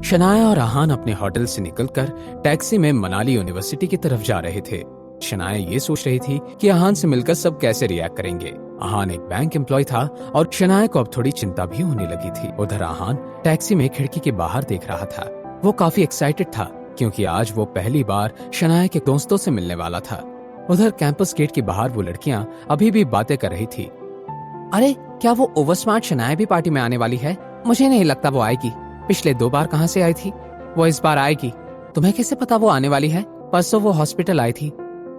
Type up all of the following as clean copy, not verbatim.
शनाया और आहान अपने होटल से निकलकर टैक्सी में मनाली यूनिवर्सिटी की तरफ जा रहे थे। शनाया ये सोच रही थी कि आहान से मिलकर सब कैसे रिएक्ट करेंगे। आहान एक बैंक एम्प्लॉय था और शनाया को अब थोड़ी चिंता भी होने लगी थी। उधर आहान टैक्सी में खिड़की के बाहर देख रहा था। वो काफी एक्साइटेड था क्योंकि आज वो पहली बार शनाया के दोस्तों से मिलने वाला था। उधर कैंपस गेट के बाहर वो लड़कियां अभी भी बातें कर रही थी। अरे क्या वो ओवर स्मार्ट शनाया भी पार्टी में आने वाली है? मुझे नहीं लगता वो आएगी। पिछले 2 बार कहाँ से आई थी? वो इस बार आएगी। तुम्हें कैसे पता वो आने वाली है? परसों वो हॉस्पिटल आई थी,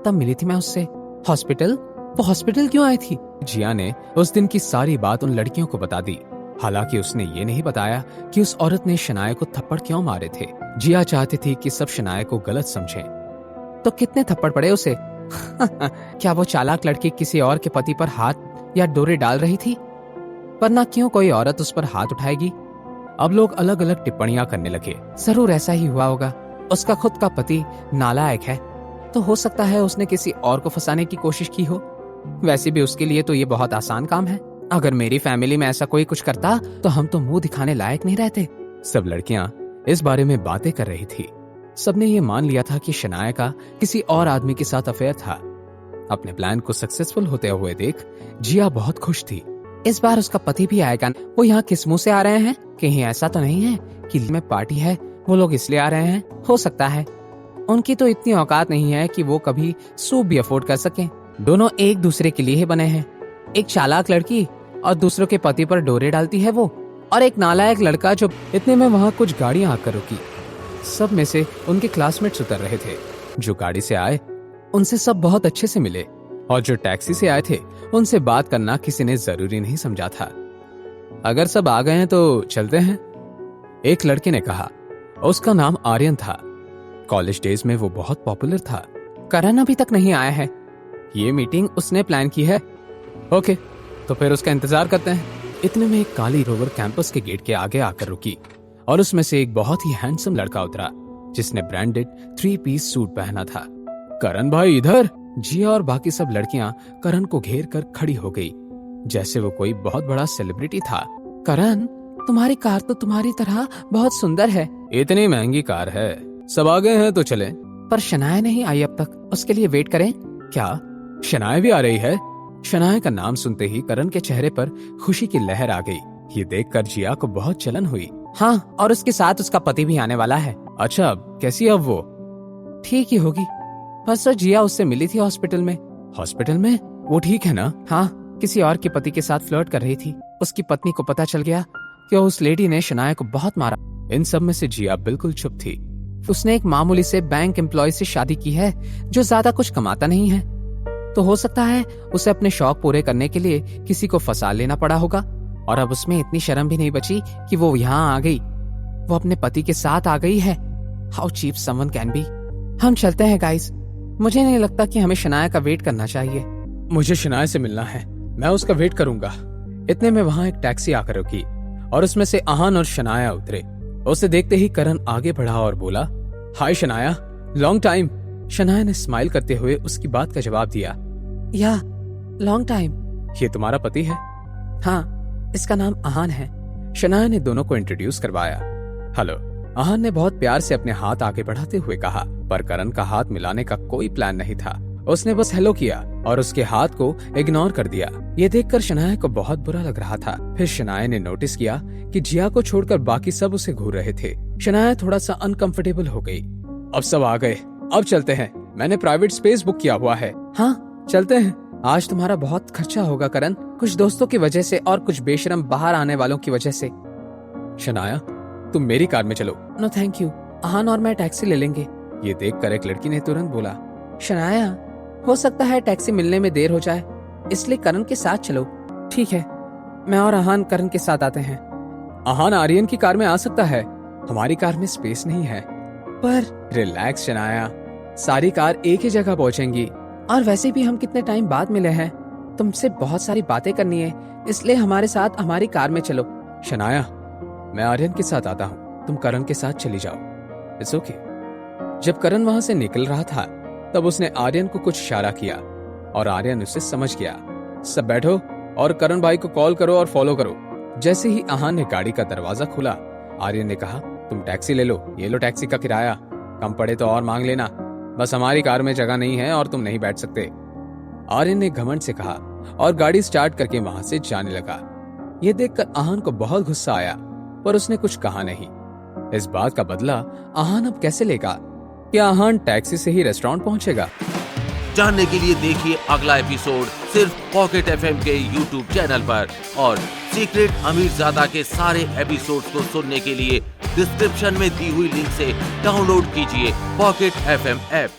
तब मिली थी मैं उससे। हॉस्पिटल? वो हॉस्पिटल क्यों आई थी? जिया ने उस दिन की सारी बात उन लड़कियों को बता दी। हालांकि उसने ये नहीं बताया कि उस औरत ने शनाया को थप्पड़ क्यों मारे थे। जिया चाहती थी कि सब शनाया को गलत समझें। तो कितने थप्पड़ पड़े उसे? क्या वो चालाक लड़की किसी और के पति पर हाथ या डोरे डाल रही थी? वरना क्यों कोई औरत उस पर हाथ उठाएगी? अब लोग अलग अलग टिप्पणियां करने लगे। जरूर ऐसा ही हुआ होगा। उसका खुद का पति नालायक है, तो हो सकता है उसने किसी और को फंसाने की कोशिश की हो। वैसे भी उसके लिए तो ये बहुत आसान काम है। अगर मेरी फैमिली में ऐसा कोई कुछ करता तो हम तो मुंह दिखाने लायक नहीं रहते। सब लड़कियां इस बारे में बातें कर रही थी। सबने ये मान लिया था कि शनाया का किसी और आदमी के साथ अफेयर था। अपने प्लान को सक्सेसफुल होते हुए देख जिया बहुत खुश थी। इस बार उसका पति भी आएगा। वो यहाँ किस मुंह से आ रहे हैं? कहीं ऐसा तो नहीं है कि में पार्टी है, वो लोग इसलिए आ रहे हैं? हो सकता है। उनकी तो इतनी औकात नहीं है कि वो कभी सूप भी अफोर्ड कर सकें। दोनों एक दूसरे के लिए ही बने हैं। एक चालाक लड़की और दूसरों के पति पर डोरे डालती है वो, और एक नालायक लड़का जो। इतने में वहाँ कुछ गाड़ियां आकर रुकी। सब में से उनके क्लासमेट्स उतर रहे थे। जो गाड़ी से आए उनसे सब बहुत अच्छे से मिले, और जो टैक्सी से आए थे उनसे बात करना किसी ने जरूरी नहीं समझा था। अगर सब आ गए हैं तो चलते हैं, एक लड़के ने कहा। उसका नाम आर्यन था। कॉलेज डेज में वो बहुत पॉपुलर था। करण अभी तक नहीं आया है। ये मीटिंग उसने प्लान की है। ओके, तो फिर उसका इंतजार करते हैं। इतने में एक काली रोवर कैंपस के गेट के आगे आकर रुकी, और उसमें से एक बहुत ही हैंडसम लड़का उतरा जिसने ब्रांडेड 3 पीस सूट पहना था। करण भाई इधर। जिया और बाकी सब लड़कियां करण को घेर कर खड़ी हो गई, जैसे वो कोई बहुत बड़ा सेलिब्रिटी था। करण, तुम्हारी कार तो तुम्हारी तरह बहुत सुंदर है। इतनी महंगी कार है। सब आ गए हैं तो चलें। पर शनाया नहीं आई अब तक, उसके लिए वेट करें क्या? शनाया भी आ रही है? शनाया का नाम सुनते ही करण के चेहरे पर खुशी की लहर आ गई। ये देखकर जिया को बहुत जलन हुई। हाँ, और उसके साथ उसका पति भी आने वाला है। अच्छा, कैसी अब वो? ठीक ही होगी। परसों जिया उससे मिली थी हॉस्पिटल में। हॉस्पिटल में? वो ठीक है ना? हाँ, किसी और के पति के साथ फ्लर्ट कर रही थी। उसकी पत्नी को पता चल गया कि उस लेडी ने शनाया को बहुत मारा। इन सब में से जिया बिल्कुल चुप थी। उसने एक मामूली से बैंक एम्प्लॉय से शादी की है जो ज्यादा कुछ कमाता नहीं है, तो हो सकता है उसे अपने शौक पूरे करने के लिए किसी को फंसा लेना पड़ा होगा। और अब उसमें इतनी शर्म भी नहीं बची कि वो यहाँ आ गई। वो अपने पति के साथ आ गई है। How cheap someone can be. हम चलते हैं गाइस। मुझे नहीं लगता कि हमें शनाया का वेट करना चाहिए। मुझे शनाया से मिलना है, मैं उसका वेट करूंगा। इतने में वहाँ एक टैक्सी आकर रुकी, और उसमें से आहान और शनाया उतरे। उसे देखते ही करण आगे बढ़ा और बोला, हाय शनाया, लॉन्ग टाइम। शनाया ने स्माइल करते हुए उसकी बात का जवाब दिया, या लॉन्ग टाइम। ये तुम्हारा पति है? हाँ, इसका नाम आहान है। शनाया ने दोनों को इंट्रोड्यूस करवाया। हेलो। आहान ने बहुत प्यार से अपने हाथ आगे बढ़ाते हुए कहा, पर करण का हाथ मिलाने का कोई प्लान नहीं था। उसने बस हेलो किया और उसके हाथ को इग्नोर कर दिया। ये देखकर शनाया को बहुत बुरा लग रहा था। फिर शनाया ने नोटिस किया कि जिया को छोड़कर बाकी सब उसे घूर रहे थे। शनाया थोड़ा सा अनकंफर्टेबल हो गई। अब सब आ गए, अब चलते हैं। मैंने प्राइवेट स्पेस बुक किया हुआ है। हाँ, चलते हैं। आज तुम्हारा बहुत खर्चा होगा करण, कुछ दोस्तों की वजह से और कुछ बेशरम बाहर आने वालों की वजह से। शनाया, तुम मेरी कार में चलो। नो थैंक यू, आहान और मैं टैक्सी ले लेंगे। ये देखकर एक लड़की ने तुरंत बोला, शनाया, हो सकता है टैक्सी मिलने में देर हो जाए, इसलिए करण के साथ चलो। ठीक है, मैं और आहान करण के साथ आते हैं। आहान आर्यन की कार में आ सकता है, हमारी कार में स्पेस नहीं है। पर रिलैक्स शनाया, सारी कार एक ही जगह पहुंचेंगी, और वैसे भी हम कितने टाइम बाद मिले हैं। तुमसे बहुत सारी बातें करनी है, इसलिए हमारे साथ हमारी कार में चलो। शनाया, मैं आर्यन के साथ आता हूँ, तुम करण के साथ चली जाओ। It's okay. जब करण वहां से निकल रहा था तब उसने आर्यन को कुछ इशारा किया और आर्यन उसे समझ गया। सब बैठो और करण भाई को कॉल करो और फॉलो करो। जैसे ही आहान ने गाड़ी का दरवाजा खोला, आर्यन ने कहा, तुम टैक्सी ले लो, ये लो टैक्सी का किराया, कम पड़े तो और मांग लेना, बस हमारी कार में जगह नहीं है और तुम नहीं बैठ सकते। आर्यन ने घमंड से कहा और गाड़ी स्टार्ट करके वहां से जाने लगा। यह देखकर आहान को बहुत गुस्सा आया, पर उसने कुछ कहा नहीं। इस बात का बदला आहान अब कैसे लेगा? क्या आहान टैक्सी से ही रेस्टोरेंट पहुंचेगा? जानने के लिए देखिए अगला एपिसोड सिर्फ पॉकेट एफएम के यूट्यूब चैनल पर, और सीक्रेट अमीरजादा के सारे एपिसोड्स को सुनने के लिए डिस्क्रिप्शन में दी हुई लिंक से डाउनलोड कीजिए पॉकेट एफएम ऐप।